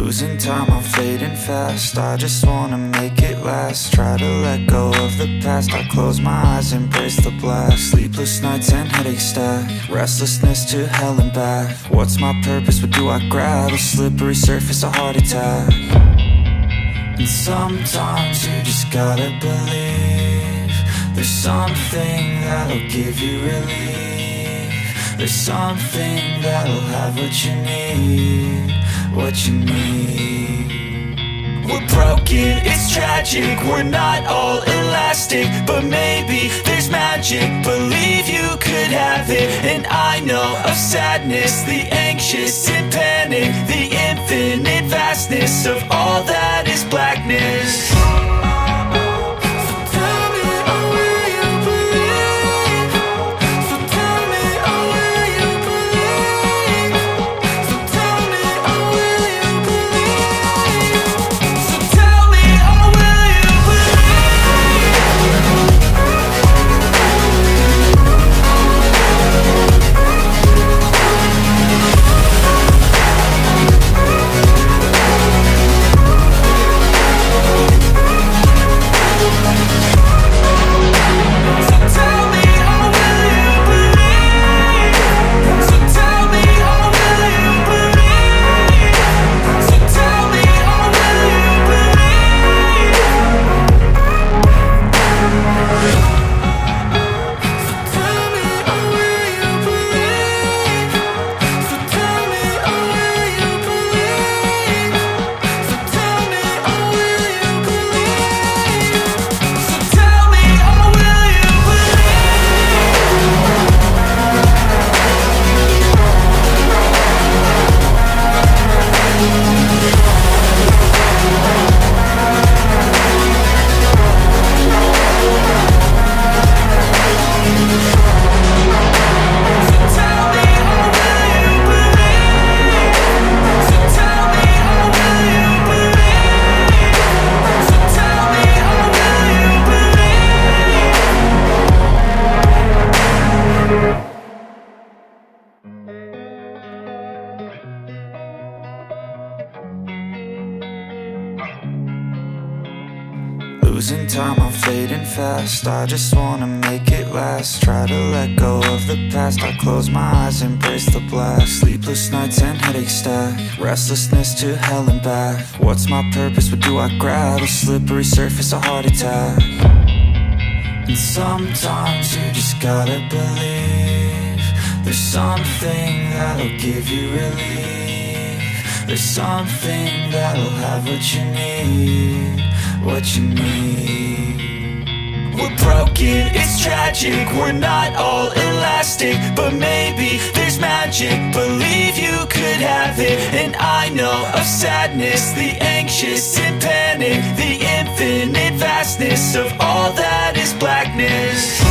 Losing time, I'm fading fast. I just wanna make it last. Try to let go of the past. I close my eyes, embrace the blast. Sleepless nights and headaches stack. Restlessness to hell and back. What's my purpose, what do I grab? A slippery surface, a heart attack. And sometimes you just gotta believe there's something that'll give you relief. There's something that'll have what you need, what you need. We're broken, it's tragic, we're not all elastic, but maybe there's magic. Believe you could have it. And I know of sadness, the anxious and panic, the infinite vastness of all that is blackness. Losing time, I'm fading fast. I just wanna make it last. Try to let go of the past. I close my eyes, embrace the blast. Sleepless nights and headaches stack. Restlessness to hell and back. What's my purpose, what do I grab? A slippery surface, a heart attack. And sometimes you just gotta believe there's something that'll give you relief. There's something that'll have what you need, what you need. We're broken, it's tragic, we're not all elastic, but maybe there's magic. Believe you could have it. And I know of sadness, the anxious and panic, the infinite vastness of all that is blackness.